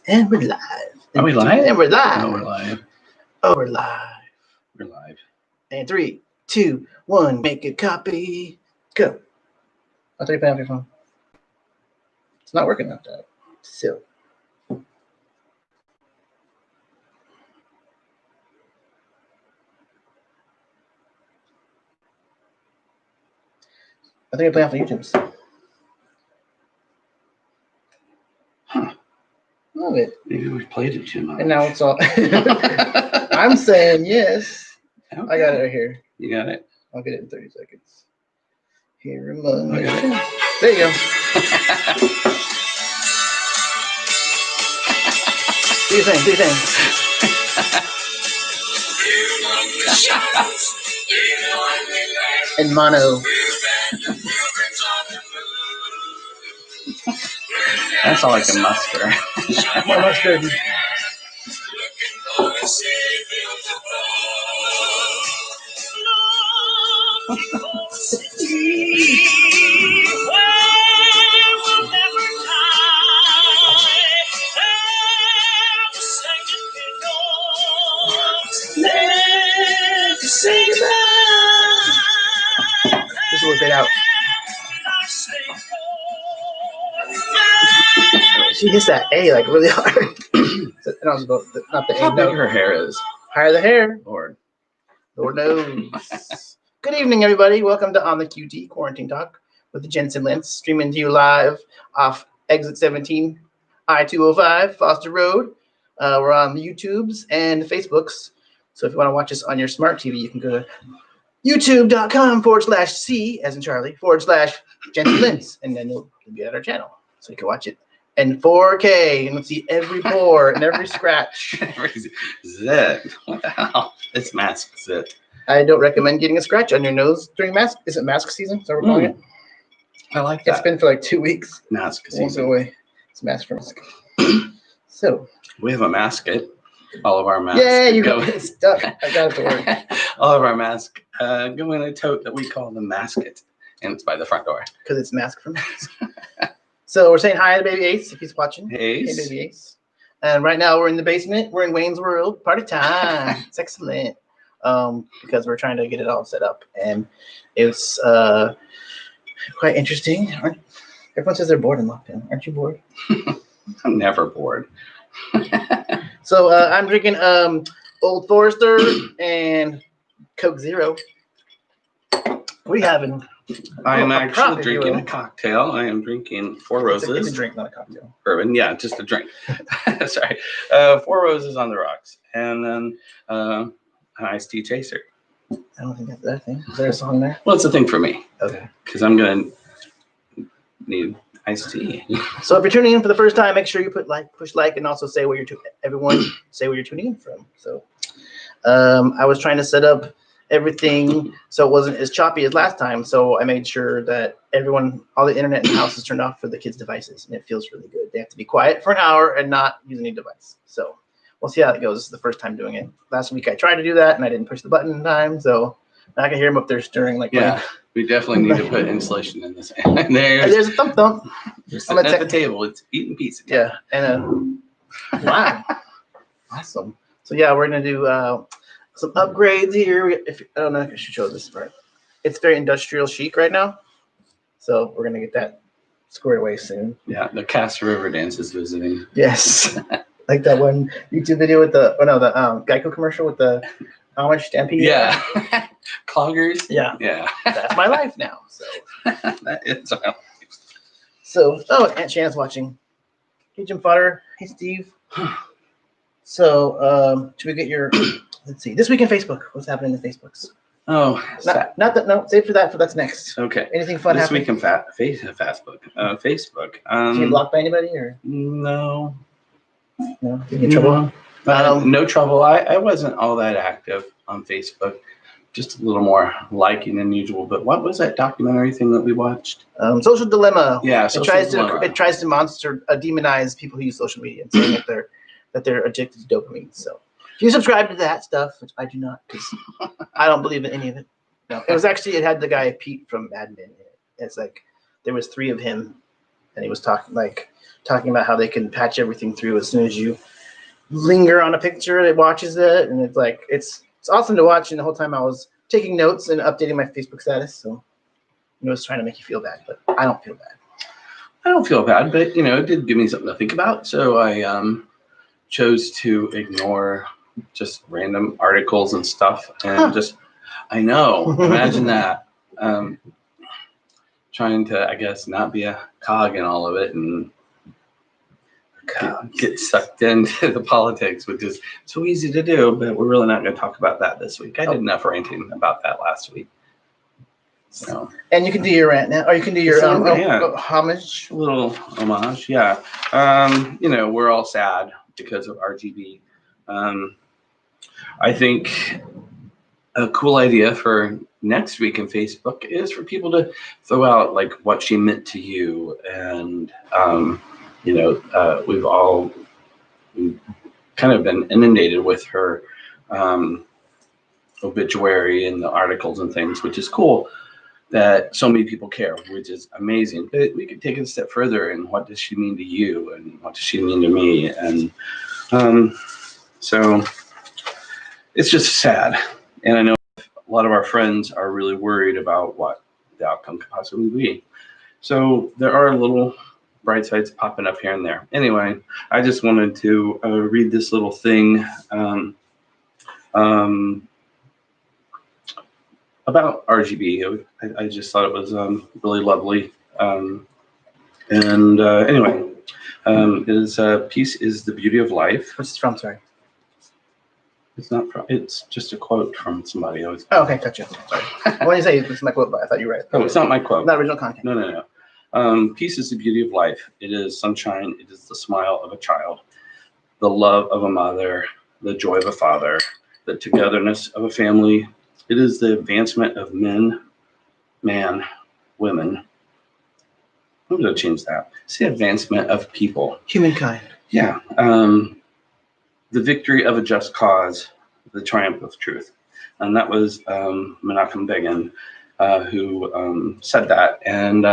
And we're live. Are we live? And we're live. Oh, we're live. Oh, we're live. We're live. And 3, 2, 1, make a copy. Go. I'll take it off your phone. It's not working like that. So. I think I play off the YouTubes. Huh. Love it. Maybe we played it too much. And now it's all. I'm saying yes. Okay. I got it right here. You got it? I'll get it in 30 seconds. Here among I got it. There you go. Do your thing. Do your thing. In mono. That's all like a mustard. More mustard. Just work it out. She hits that A like really hard. Not the A How big note. her hair is. Higher the hair. Lord. Lord knows. Good evening, everybody. Welcome to On the QT Quarantine Talk with the Jensen Lentz, streaming to you live off Exit 17, I-205, Foster Road. We're on the YouTubes and the Facebooks. So if you want to watch us on your smart TV, you can go to youtube.com/C, as in Charlie, /Jensen Lentz, and then you'll be at our channel. So you can watch it in 4K and see every pore and every scratch. Zit. What the hell? It's mask zit. I don't recommend getting a scratch on your nose during mask. Is it mask season? Is that what we're calling it? I like that. It's been for like 2 weeks. Mask It won't go season. away. It's mask for mask. So. We have a masket. All of our masks. Yeah, you got it stuck. I got it to work. All of our masks go in a tote that we call the masket. And it's by the front door. Because it's mask for mask. So we're saying hi to Baby Ace if he's watching. Hey, Hey, Baby Ace. And right now we're in the basement. We're in Wayne's World. Party time. It's excellent. Because we're trying to get it all set up. And it's quite interesting. Everyone says they're bored in lockdown. Aren't you bored? I'm never bored. So I'm drinking Old Forester and Coke Zero. What are you having? I am a actually prop, if you drinking will. a cocktail. I am drinking Four Roses. It's a drink, not a cocktail. Bourbon. Yeah, just a drink. Sorry. Four Roses on the rocks. And then an iced tea chaser. I don't think that's that thing. Is there a song there? Well, it's a thing for me. Okay. Because I'm going to need iced tea. So if you're tuning in for the first time, make sure you push like, and also say where you're everyone say where you're tuning in from. So I was trying to set up everything so it wasn't as choppy as last time. So I made sure that all the internet in the house is turned off for the kids' devices, and it feels really good. They have to be quiet for an hour and not use any device. So we'll see how it goes. This is the first time doing it. Last week I tried to do that and I didn't push the button in time, so now I can hear them up there stirring like Yeah, we definitely need to put insulation in this. And there's a thump. Just sitting at the table. It's eating pizza. Yeah, and wow, awesome. So yeah, we're gonna do some upgrades here. I don't know if I should show this part. It's very industrial chic right now, so we're gonna get that squared away soon. Yeah, the Cass River Dance is visiting. Yes, like that one YouTube video with the Geico commercial with the Amish Stampede. Yeah, cloggers. Yeah, Yeah. that's my life now. So That is my life. So Aunt Shannon's watching. Hey Jim Fodder. Hey Steve. So should we get your? Let's see. This week in Facebook. What's happening in Facebooks? Oh, Not that. No, save for that. That's next. okay. Anything fun This happening? week in Facebook. Facebook. Did you get blocked by anybody or No. no? Did you get in trouble? No trouble. I wasn't all that active on Facebook. Just a little more liking than usual. But what was that documentary thing that we watched? Social Dilemma. Yeah, It tries to demonize people who use social media and saying that they're addicted to dopamine. So if you subscribe to that stuff, which I do not, because I don't believe in any of it. No, it had the guy Pete from Mad Men in it. It's like there was 3 of him and he was talking about how they can patch everything through as soon as you linger on a picture. It watches it, and it's awesome to watch. And the whole time I was taking notes and updating my Facebook status, so it was trying to make you feel bad, but I don't feel bad. I don't feel bad, but it did give me something to think about. So I chose to ignore just random articles and stuff, and I know, imagine that. Trying to, I guess, not be a cog in all of it and get sucked into the politics, which is so easy to do, but we're really not going to talk about that this week. I did enough ranting about that last week. So, and you can do your rant now, or you can do your homage. A little homage, yeah. We're all sad because of RGB. I think a cool idea for next week in Facebook is for people to throw out like what she meant to you, and we've kind of been inundated with her obituary and the articles and things, which is cool that so many people care, which is amazing. But we could take it a step further, and what does she mean to you, and what does she mean to me? And so it's just sad. And I know a lot of our friends are really worried about what the outcome could possibly be. So there are little bright sides popping up here and there. Anyway, I just wanted to read this little thing about RGB. I just thought it was really lovely. Anyway, peace is the beauty of life. What's this from? Sorry. It's not from. It's just a quote from somebody. Oh, okay, gotcha. Sorry. When you say it's my quote, but I thought you were right. Oh, it's not my quote. Not original content. No. Peace is the beauty of life. It is sunshine. It is the smile of a child, the love of a mother, the joy of a father, the togetherness of a family. It is the advancement of women. I'm going to change that. It's the advancement of people. Humankind. Yeah. The victory of a just cause, the triumph of truth. And that was Menachem Begin who said that. And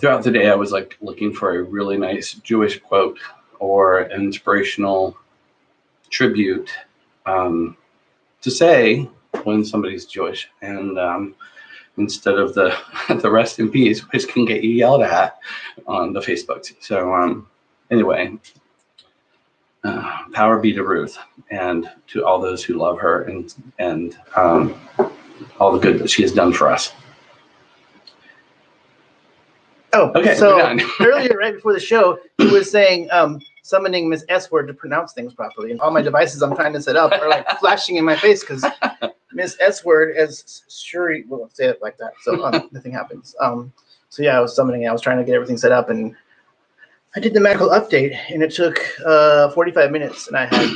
throughout the day, I was looking for a really nice Jewish quote or an inspirational tribute to say when somebody's Jewish. And instead of the rest in peace, which can get you yelled at on the Facebooks. So anyway, power be to Ruth and to all those who love her and all the good that she has done for us. Oh, okay. So earlier, right before the show, he was saying summoning Miss S Word to pronounce things properly, and all my devices I'm trying to set up are flashing in my face because Miss S Word, as Shuri will say it like that, so nothing happens. So yeah, I was summoning. I was trying to get everything set up, and I did the magical update, and it took 45 minutes, and I had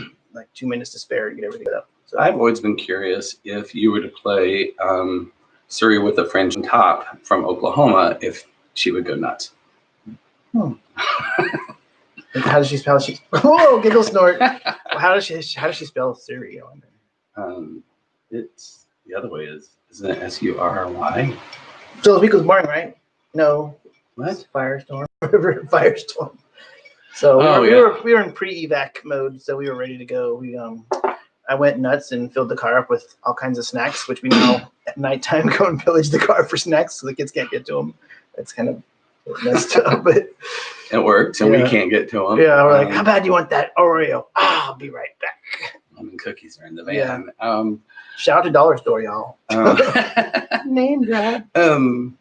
2 minutes to spare to get everything set up. So I've always been curious if you were to play Suri with a fringe on top from Oklahoma, if she would go nuts. How does she spell? Whoa, giggle snort. How does she spell Suri? I wonder. It's the other way. Isn't it Sury? So the week was boring, right? No. What? Firestorm. Firestorm. So we were in pre-evac mode, so we were ready to go. I went nuts and filled the car up with all kinds of snacks, which we now at nighttime go and pillage the car for snacks so the kids can't get to them. It's kind of messed up, but it works, and we can't get to them. Yeah, we're like, how bad do you want that Oreo? I'll be right back. Lemon cookies are in the van. Yeah. Shout out to Dollar Store, y'all. Name drop. Oh,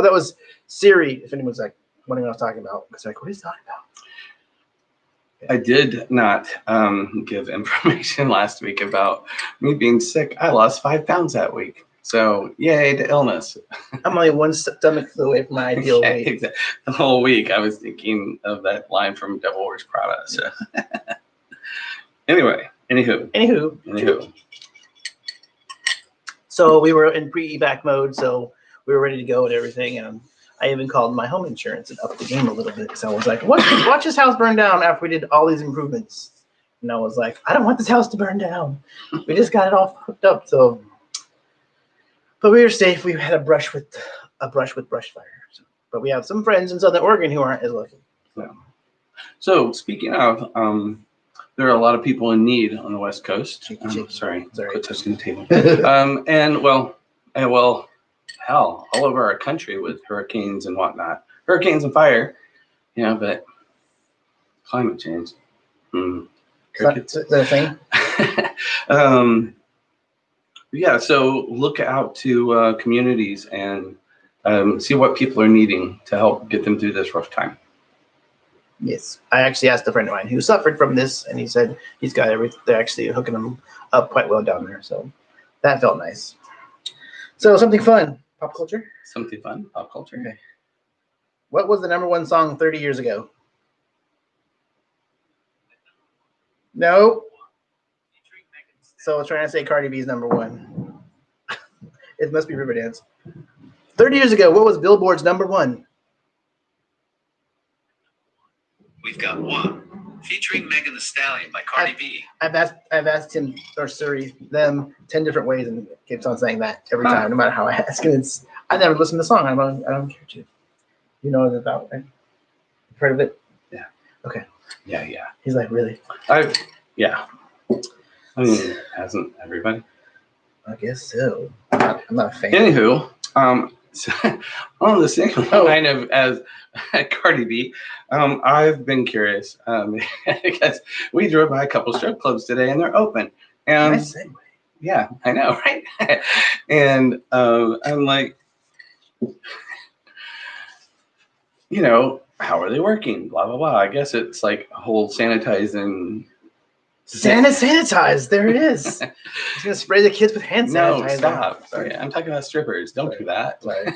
that was Siri. If anyone's wondering what I was talking about, because what are you talking about? I did not give information last week about me being sick. I lost 5 pounds that week. So yay to illness. I'm only one stomach flu away from my ideal weight. Exactly. The whole week I was thinking of that line from Devil Wears Prada. So Anywho. So we were in pre-evac mode, so we were ready to go and everything. And I even called my home insurance and upped the game a little bit because I was like, watch this house burn down after we did all these improvements. And I was like, I don't want this house to burn down. We just got it all hooked up. So, but we were safe. We had a brush with brush fire. So But we have some friends in Southern Oregon who aren't as lucky. So speaking of, there are a lot of people in need on the West Coast. Sorry, quit touching the table. Hell, all over our country with hurricanes and whatnot, hurricanes and fire. But climate change. Crickets. The thing. Yeah, so look out to communities and see what people are needing to help get them through this rough time. Yes, I actually asked a friend of mine who suffered from this, and he said he's got everything. They're actually hooking them up quite well down there, so that felt nice. So something fun, pop culture. Something fun, pop culture. Okay. What was the #1 song 30 years ago? No. So I was trying to say Cardi B's #1. It must be Riverdance. 30 years ago, what was Billboard's #1? We've got One, featuring Megan Thee Stallion by Cardi B. I've asked him or Suri them 10 different ways, and it keeps on saying that every time, no matter how I ask. And I never listened to the song. I don't care to. You know what it's about, right? Heard of it? Yeah. Okay. Yeah. He's like, really? Yeah. I mean, hasn't everybody? I guess so. I'm not a fan. Anywho, so, on the same line of as Cardi B, I've been curious because we drove by a couple strip clubs today and they're open. And Nice segue. Yeah, I know, right? And I'm like, how are they working? Blah blah blah. I guess it's like a whole sanitizing. Sanitize. There it is. He's gonna spray the kids with hand sanitizer. No, stop. Sorry, I'm talking about strippers. Don't do that. Sorry.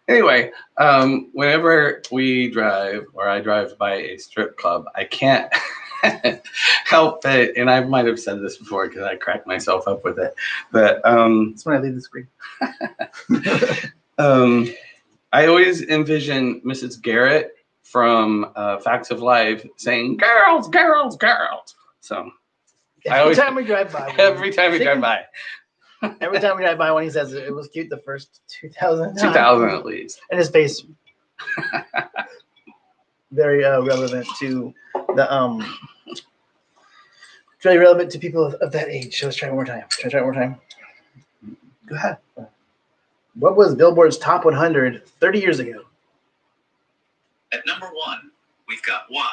Anyway, whenever we drive or I drive by a strip club, I can't help it. And I might have said this before because I cracked myself up with it. But that's when I leave the screen. I always envision Mrs. Garrett from Facts of Life saying "girls, girls, girls." So every time we drive by, every time we drive by one, he says it was cute the first 2,000 times. 2,000 at least. And his face very relevant to the very relevant to people of that age. So let's try one more time. Go ahead. What was Billboard's Top 100 30 years ago? At #1, we've got One,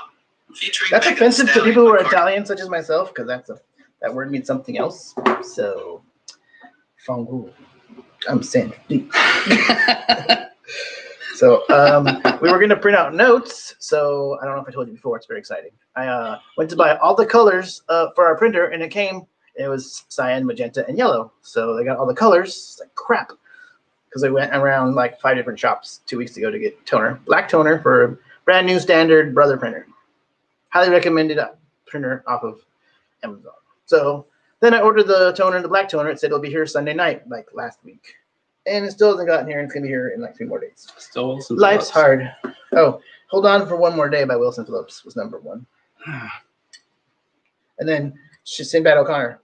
featuring. That's Megan offensive Thee to Stallion people who are by Cardi- Italian, such as myself, because that word means something else. So, fangu. I'm saying. So, we were going to print out notes. So, I don't know if I told you before. It's very exciting. I went to buy all the colors for our printer, and it was cyan, magenta, and yellow. So, they got all the colors. It's like crap. Because I went around like 5 different shops 2 weeks ago to get toner. Black toner for a brand new standard Brother printer. Highly recommended printer off of Amazon. So then I ordered the toner and the black toner. It said it'll be here Sunday night, like last week. And it still hasn't gotten here, and it's going to be here in like 3 more days. Still Wilson Life's Phillips. hard. Oh, Hold On for One More Day by Wilson Phillips was #1. And then Sinbad O'Connor.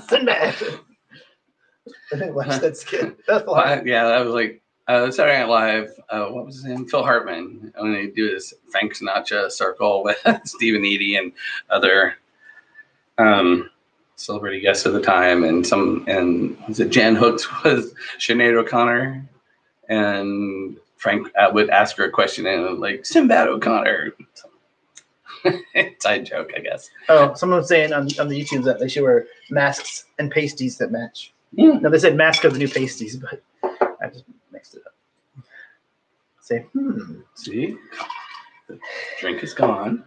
Sinbad. I didn't watch that skit. That's Well, yeah, that was like Saturday Night Live. What was his name? Phil Hartman. When they do this Frank Sinatra circle with Stephen Eady and other celebrity guests at the time, and was it Jan Hooks was Sinead O'Connor, and Frank would ask her a question and like Sinbad O'Connor. Side joke, I guess. Oh, someone was saying on the YouTube that they should wear masks and pasties that match. Yeah. No, they said mask of the new pasties, but I just mixed it up. Say, See, the drink is gone.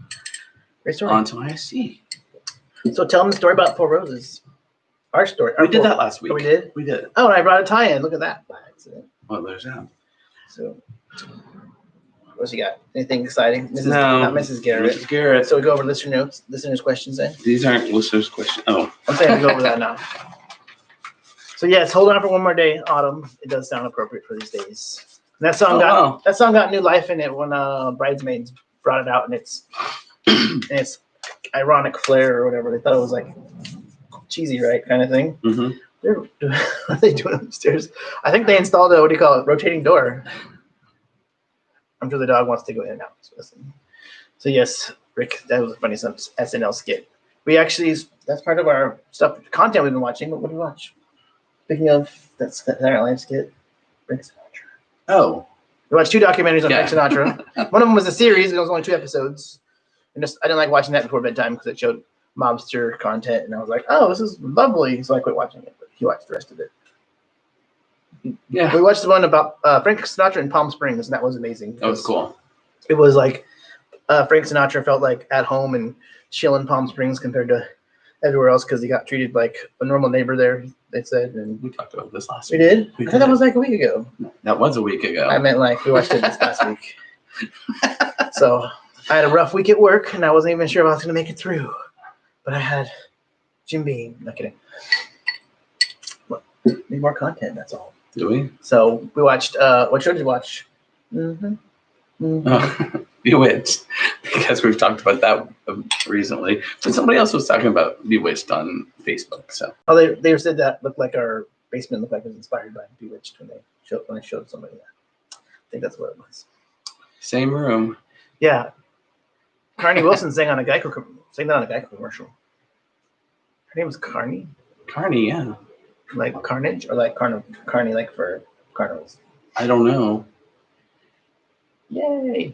Great story. On to my see. So tell them the story about Four Roses. Our story. We did that last week. Oh, we did? We did. Oh, and I brought a tie-in. Look at that by accident. Well, there's that. So, what's you got? Anything exciting? No. Not Mrs. Garrett. Mrs. Garrett. So we go over listeners' questions then. These aren't listeners' questions. Oh. I'm saying we go over that now. So yes, Hold On for One More Day, Autumn. It does sound appropriate for these days. And that song got new life in it when Bridesmaids brought it out, and it's ironic flair or whatever. They thought it was like cheesy, right, kind of thing. Mm-hmm. What are they doing upstairs? I think they installed a, what do you call it, rotating door. I'm sure the dog wants to go in and out. So, listen. So yes, Rick, that was a funny SNL skit. We actually, that's part of our stuff, content we've been watching. What do we watch? Speaking of that Saturday Night Live skit, Frank Sinatra. Oh, We watched 2 documentaries on Yeah. Frank Sinatra. One of them was a series, and it was only 2 episodes. And I didn't like watching that before bedtime because it showed mobster content, and I was like, oh, this is lovely. So I quit watching it, but he watched the rest of it. yeah. We watched the one about Frank Sinatra in Palm Springs, and that was amazing. That was cool. It was like Frank Sinatra felt like at home and chill in Palm Springs compared to everywhere else because he got treated like a normal neighbor there, they said. And We talked about this last we week. did? We I thought that did. was like a week ago. That was a week ago. I meant like we watched it this past week. So I had a rough week at work, and I wasn't even sure if I was going to make it through. But I had Jim Beam. Not kidding. Well, need more content, that's all. Do we? So we watched, what show did you watch? Bewitched, because we've talked about that recently. But somebody else was talking about Bewitched on Facebook. So Oh, they said that looked like our basement looked like it was inspired by Bewitched when I showed somebody that. I think that's what it was. same room. Yeah. Carney Wilson sang that on a Geico commercial. Her name was Carney? Carney, yeah. Like Carnage or like Carney like for carnivals? I don't know. Yay.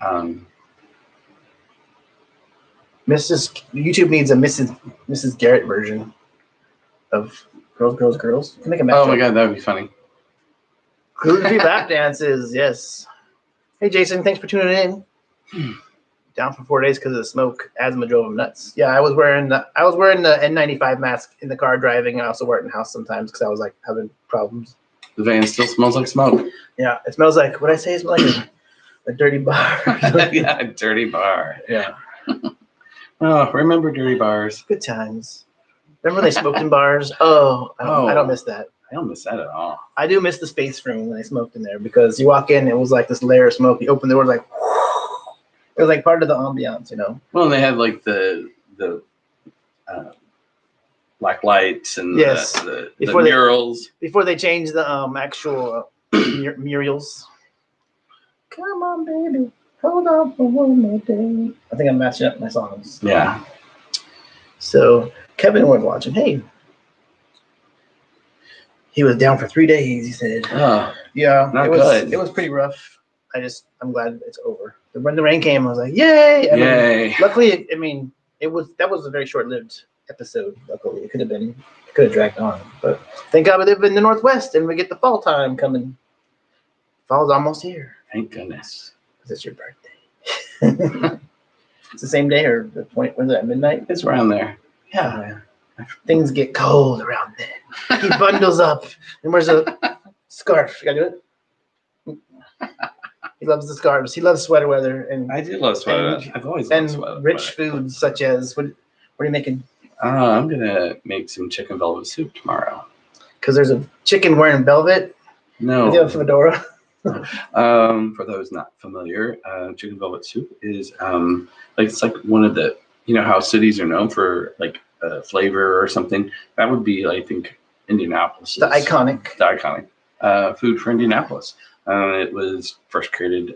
YouTube needs a Mrs. Garrett version of Girls. You can make a Oh mashup. my god, that would be funny. Gluten-free lap dances, yes. Hey Jason, thanks for tuning in. Down for 4 days because of the smoke. Asthma drove him nuts. Yeah, I was wearing the N95 mask in the car driving. I also wear it in the house sometimes because I was like having problems. The van still smells like smoke. Yeah, it smells like, what did I say? It smells like a dirty bar. Yeah, a dirty bar. Yeah, Oh, remember dirty bars? good times. Remember when they smoked in bars? Oh, I don't miss that. I don't miss that at all. I do miss the space room when they smoked in there because you walk in, it was like this layer of smoke. You open the door, like it was like part of the ambiance, you know. Well, they had like the black lights and Yes. the Before they- murals. Before they changed the actual murals. Come on, baby, hold on for one more day. I think I'm matching up my songs. Yeah. So Kevin was watching. Hey, he was down for 3 days. He said, Oh, "Yeah, Not it was. good. It was pretty rough. I'm glad it's over. When the rain came, I was like, yay! I mean, yay. luckily, that was a very short-lived episode. Luckily, it could have dragged on. But thank God we live in the Northwest and we get the fall time coming. Fall's almost here. Thank goodness. Because it's your birthday. It's the same day or the 20, when is it, midnight? It's around there. Yeah. Things get cold around then. He bundles up and wears a scarf. You gotta do it? He loves the scarves. He loves sweater weather and I do love sweater. And- I've always loved sweater. rich foods such as what are you making? I'm gonna make some chicken velvet soup tomorrow. Because there's a chicken wearing velvet. No. With a fedora. For those not familiar, chicken velvet soup is it's like one of the, you know how cities are known for like flavor or something. That would be, I think, Indianapolis. The iconic. Food for Indianapolis. It was first created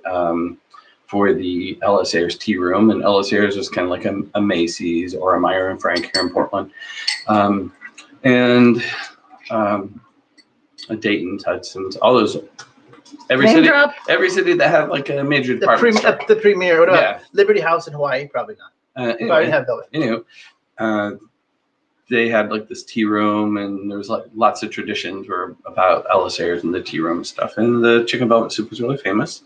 for the Ellis Ayers Tea Room, and Ellis Ayers is kind of like a Macy's or a Meyer and Frank here in Portland, and a Dayton's, Hudson's, all those. Every Name city, drop. every city that had like a major The, department store. the premier. What about Yeah. Liberty House in Hawaii? Probably not. Probably Anyway, didn't have velvet. they had like this tea room, and there was like lots of traditions were about Ellis Ayers and the tea room stuff. And the chicken velvet soup was really famous,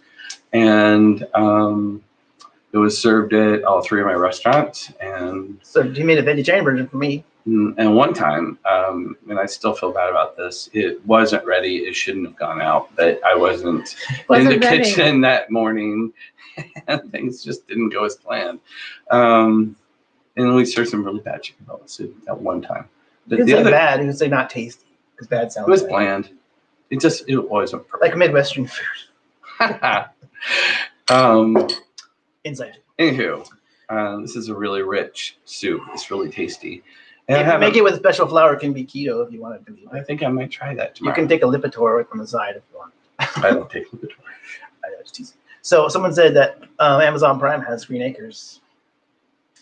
and it was served at all 3 of my restaurants. And So he made a vegetarian version for me. one time, and I still feel bad about this, it wasn't ready. It shouldn't have gone out, but I wasn't in the kitchen that morning, and things just didn't go as planned. And we served some really bad chicken velvet soup at one time. He didn't say bad. He would say not tasty because bad sounds. It was bad. bland. It wasn't perfect. Like Midwestern food. Inside. Anywho, this is a really rich soup. It's really tasty. And I If you haven't- make it with special flour, it can be keto if you want it to be. I think I might try that You tomorrow. can take a Lipitor on the side if you want. I don't take Lipitor. I know, just teasing. So someone said that Amazon Prime has Green Acres.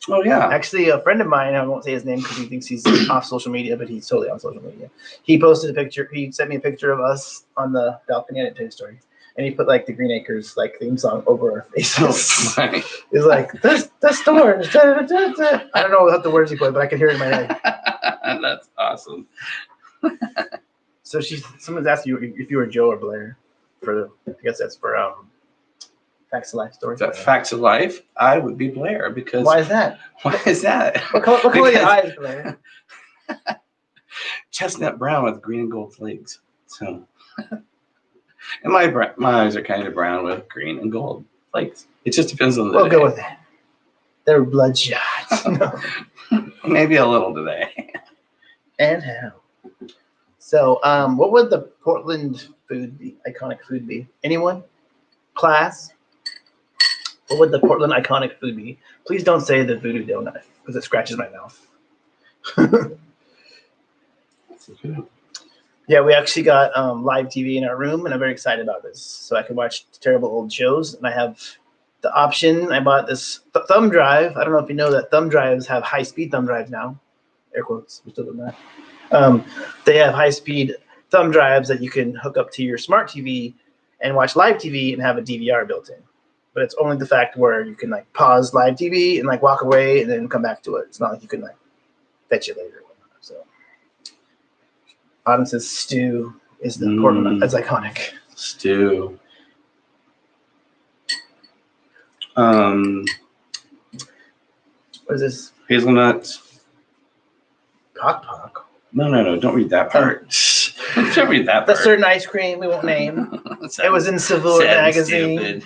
Oh yeah. Actually, a friend of mine, I won't say his name because he thinks he's off social media, but he's totally on social media. He posted a picture. He sent me a picture of us on the balcony at Toy Story, and he put like the Green Acres like theme song over our So faces. funny. He's like, the store. I don't know what the words he put, but I can hear it in my head. That's awesome. So someone's asked you if you were Joe or Blair for I guess that's for Facts of Life stories. The facts of life, I would be Blair because Why is that? why is that? What color are your Because- eyes, Blair? Chestnut brown with green and gold flakes. So, and my eyes are kind of brown with green and gold flakes. It just depends on the We'll day. go with that. They're bloodshot. No. Maybe a little today. And how? So, what would the Portland food be? Iconic food be? Anyone? Class? What would the Portland iconic food be? Please don't say the voodoo donut because it scratches my mouth. Yeah, we actually got live TV in our room, and I'm very excited about this. So I can watch terrible old shows, and I have the option. I bought this thumb drive. I don't know if you know that thumb drives have high-speed thumb drives now. Air quotes. We're still doing that. They have high-speed thumb drives that you can hook up to your smart TV and watch live TV and have a DVR built in. But it's only the fact where you can like pause live TV and like walk away and then come back to it. It's not like you can like fetch it later. So Autumn says stew is the Portland as iconic. Stew. What is this? Hazelnuts. Pock. No. Don't read that part. Don't read that The part. certain ice cream we won't name. It was in Savoy magazine.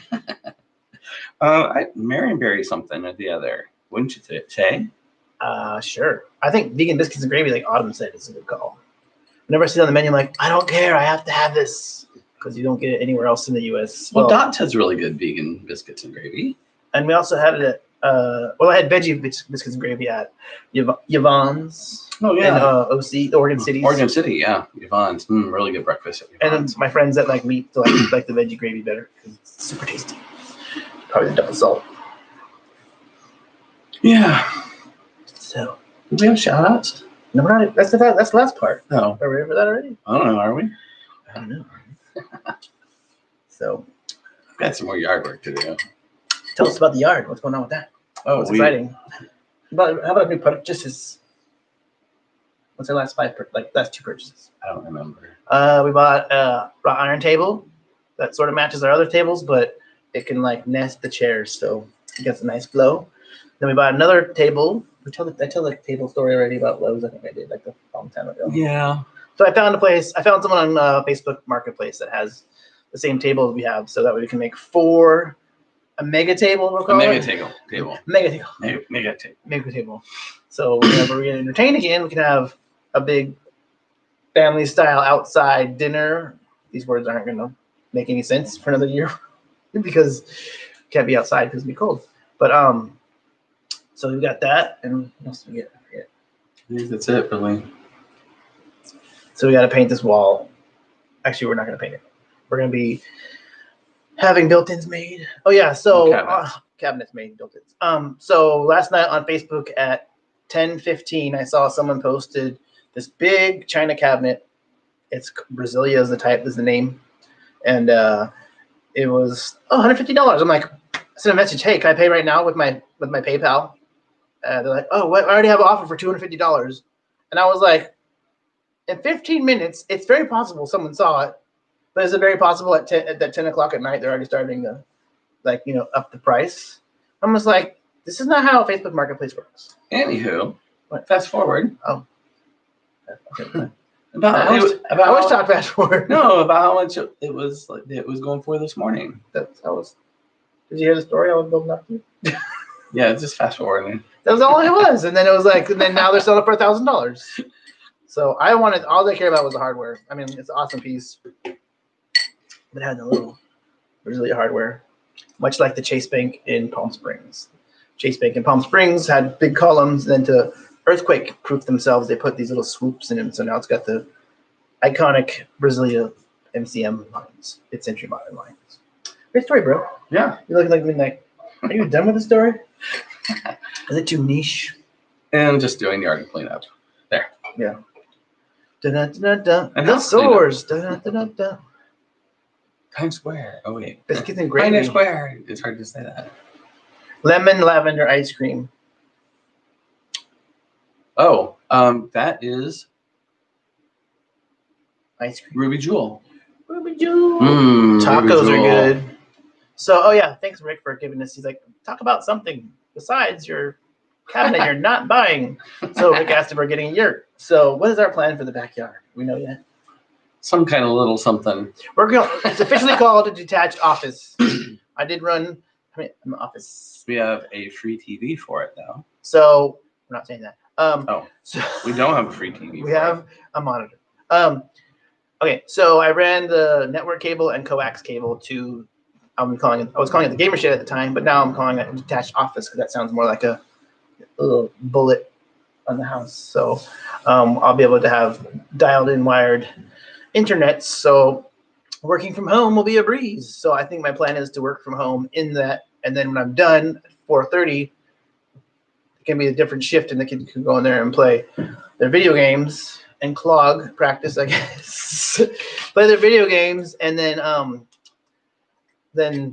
I Marionberry something or the other. Wouldn't you say? Sure. I think vegan biscuits and gravy, like Autumn said, is a good call. Whenever I see it on the menu, I'm like, I don't care. I have to have this because you don't get it anywhere else in the U.S. Well, Dot's has really good vegan biscuits and gravy. And we also had it at, I had veggie biscuits and gravy at Yvonne's Oh in OC, Oregon City. Oregon City, yeah. Yvonne's. Really good breakfast at And then Yvonne's. my friends that like meat like the veggie gravy better because it's super tasty. Probably the double salt. Yeah. So, Do we have shout outs? no, we're not. That's the last part. No. Are we ready for that already? I don't know, are we? I don't know. So, I've got some more yard work to do. tell us about the yard. What's going on with that? Oh, What's exciting? How about new purchases? What's our last last two purchases? I don't remember. We bought a wrought iron table that sort of matches our other tables, but it can like nest the chairs, so it gets a nice flow. Then we bought another table. I tell the table story already about Lowe's. I think I did like a long time ago. Yeah. So I found someone on Facebook Marketplace that has the same table as we have, so that way we can make a mega table. We'll A call mega it. table. Mega table. Mega table. Mega table. So whenever we entertain again, we can have a big family style outside dinner. These words aren't going to make any sense for another year because we can't be outside because it'll be cold. But so we got that, and what else did we get? I forget. I think that's it, really. So we got to paint this wall. Actually, we're not going to paint it. We're going to be having built-ins made. Oh yeah, so cabinets made built-ins. So last night on Facebook at 10:15, I saw someone posted this big China cabinet. It's Brasilia is the name, and it was $150. I'm like, I sent a message, hey, can I pay right now with my PayPal? They're like, oh, what? I already have an offer for $250, and I was like, in 15 minutes, it's very possible someone saw it, but is it very possible at 10 o'clock at night they're already starting to, up the price? I'm just like, this is not how Facebook Marketplace works. Anywho, What? fast forward. Oh. Okay. About I wish talk fast forward. No, about how much it was going for this morning. Did you hear the story I was building up to? Yeah, just fast forwarding. That was all it was. And then it was like, and then now they're selling it for $1,000. So all they care about was the hardware. I mean, it's an awesome piece. But it had the little Brasilia hardware, much like the Chase Bank in Palm Springs. Chase Bank in Palm Springs had big columns, and then to earthquake proof themselves. They put these little swoops in them, so now it's got the iconic Brasilia MCM lines, mid-century modern lines. Great story, bro. Yeah. You're looking like midnight. Are you done with the story? Is it too niche? And just doing yard cleanup. Yeah. Da-da-da-da. And The house cleanup. sores. Da-da-da-da. Times Square. Oh, wait. Biscuits and Pioneer gravy. Square. It's hard to say that. Lemon lavender ice cream. Oh, that is Ice cream. Ruby Jewel. Ruby Jewel. Ruby Tacos are Jewel. good. So, oh yeah, thanks Rick for giving us. He's like, talk about something besides your cabinet you're not buying. So Rick asked if we're getting a yurt. So, what is our plan for the backyard? We know yet. Some kind of little something. We're going. It's officially called a detached office. I did run. I'm an office. We have a free TV for it now. So we're not saying that. Oh. So We don't have a free TV. we for it. have a monitor. Okay, so I ran the network cable and coax cable to. I was calling it the gamer shed at the time, but now I'm calling it a detached office because that sounds more like a little bullet on the house. So I'll be able to have dialed-in wired internet. So working from home will be a breeze. So I think my plan is to work from home in that, and then when I'm done at 4:30, it can be a different shift, and the kids can go in there and play their video games and clog practice, I guess. Play their video games, and then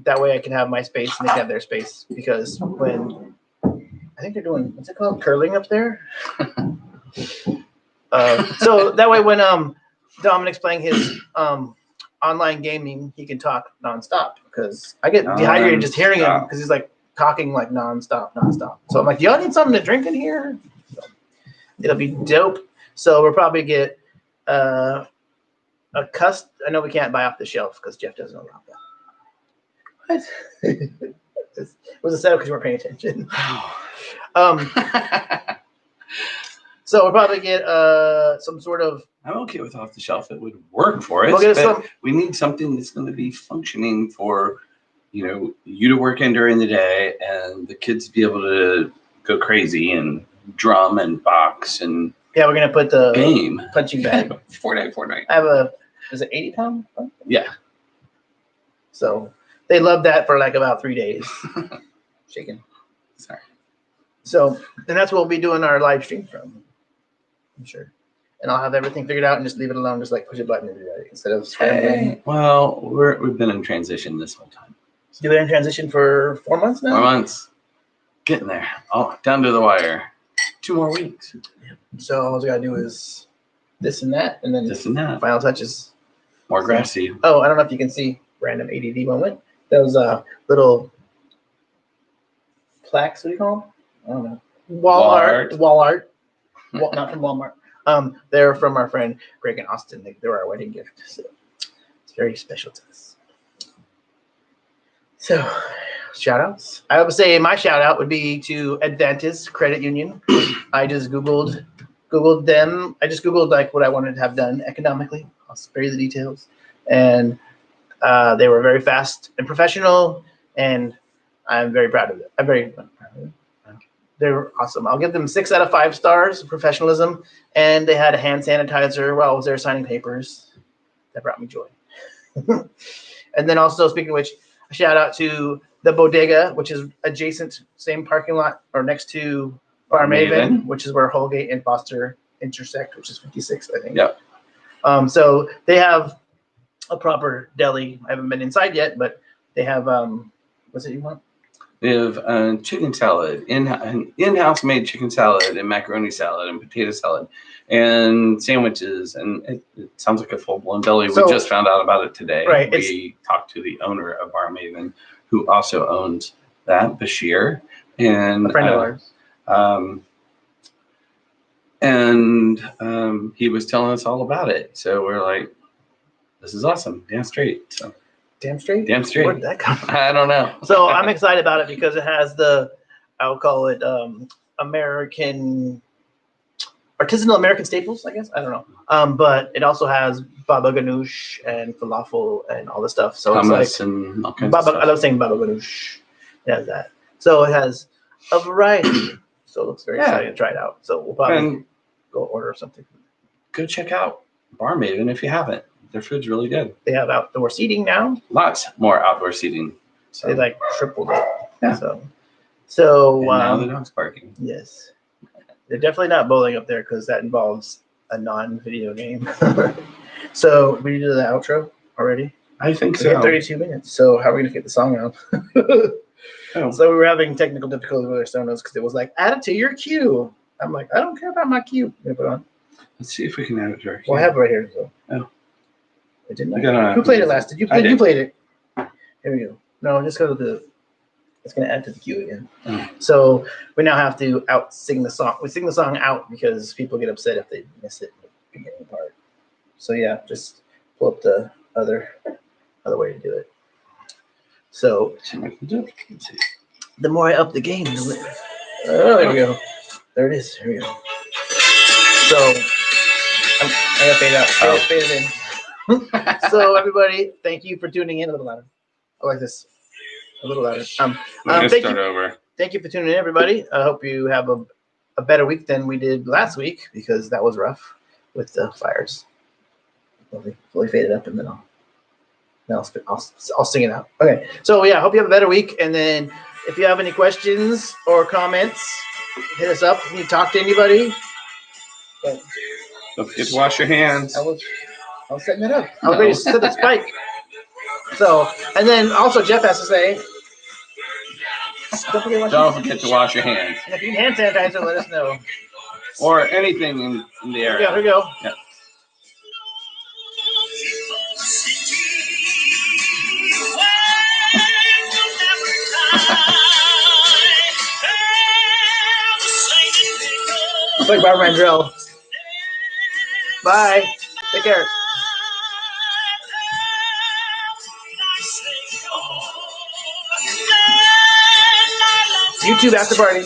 that way I can have my space and they can have their space. Because when I think they're doing, what's it called, curling up there. So that way when Dominic's playing his online gaming, he can talk nonstop because I get dehydrated just hearing him because he's like talking like nonstop. So I'm like, do y'all need something to drink in here? So it'll be dope. So we'll probably get a cust. I know we can't buy off the shelf because Jeff doesn't know about that. What? It was a setup because we weren't paying attention. So we'll probably get some sort of. I'm okay with off the shelf. It would work for us. We'll get but some. We need something that's going to be functioning for, you to work in during the day and the kids to be able to go crazy and drum and box and Yeah, we're gonna put the game. punching bag. Fortnite. I have is it 80 pound? Yeah. So they love that for like about 3 days. Shaking. Sorry. So, and that's what we'll be doing our live stream from. I'm sure. And I'll have everything figured out and just leave it alone, just like push a button and do that instead of scrambling. Hey, well, we've been in transition this whole time. You've been in transition for 4 months now? 4 months. Getting there. Oh, down to the wire. 2 more weeks. So all we gotta do is this and that, and then This and that. final touches. More grass seed. Oh, I don't know if you can see random ADD moment. Those little plaques, what do you call them? I don't know. Wall art. Not from Walmart. They're from our friend Greg and Austin. They were our wedding gift. So it's very special to us. So shout outs. I would say my shout out would be to Advantis Credit Union. I just Googled them. I just Googled like what I wanted to have done economically. I'll spare you the details. And they were very fast and professional, and I'm very proud of it. I'm very proud of it. They were awesome. I'll give them 6 out of 5 stars of professionalism, and they had a hand sanitizer while I was there signing papers. That brought me joy. And then also, speaking of which, a shout out to the Bodega, which is adjacent, same parking lot, or next to Barmaven, which is where Holgate and Foster intersect, which is 56, I think. Yep. So they have a proper deli. I haven't been inside yet, but they have what's it you want? We have chicken salad, in-house made chicken salad and macaroni salad and potato salad and sandwiches. And it sounds like a full-blown deli. So, we just found out about it today. Right. We talked to the owner of Barmaven, who also owns that, Bashir. And A friend of ours. And he was telling us all about it. So we're like, this is awesome. Damn straight. So Damn straight? damn straight. Where did that come from? I don't know. So I'm excited about it because it has I'll call it American, artisanal American staples, I guess. I don't know. But it also has baba ganoush and falafel and all this stuff. So Hummus it's like, and all kinds of baba, stuff. I love saying baba ganoush. It has that. So it has a variety. So it looks very Yeah. exciting to try it out. So we'll probably And go order something. go check out Bar Maven if you haven't. Their food's really good. They have outdoor seating now. Lots more outdoor seating. So They like tripled it. Yeah. So and now the dog's barking. yes, they're definitely not bowling up there because that involves a non-video game. So we did the outro already. I think We hit so. 32 minutes. So how are we gonna get the song out? Oh, So we were having technical difficulties with our Sonos because it was like, add it to your queue. I'm like, I don't care about my queue. Let me put it on. let's see if we can add it to our Well, I have it right here. So. Oh. I didn't. We got Who played it last? Did you play? I did. You played it. Here we go. No, just go to the. It's gonna add to the queue again. Oh. So we now have to out sing the song. We sing the song out because people get upset if they miss it in the beginning part. So yeah, just pull up the other way to do it. So Let's see. the more I up the game, oh, there we go. There it is. Here we go. So I gotta fade out. Oh. Fade it in. So everybody, thank you for tuning in. A little louder. I like this. A little louder. Let's Thank start you. over. Thank you for tuning in, everybody. I hope you have a better week than we did last week because that was rough with the fires. Fully faded up, and then I'll sing it out. Okay. So yeah, I hope you have a better week. And then if you have any questions or comments, hit us up. Can you talk to anybody? But Don't forget to wash your hands. I was setting it up. I was ready to set the spike. So, and then also Jeff has to say, Don't forget to wash your hands. And if you need hand sanitizer, let us know. Or anything in the Here area. we go. Yeah. It's like Barbara Mandrell. Bye. Take care. YouTube after party.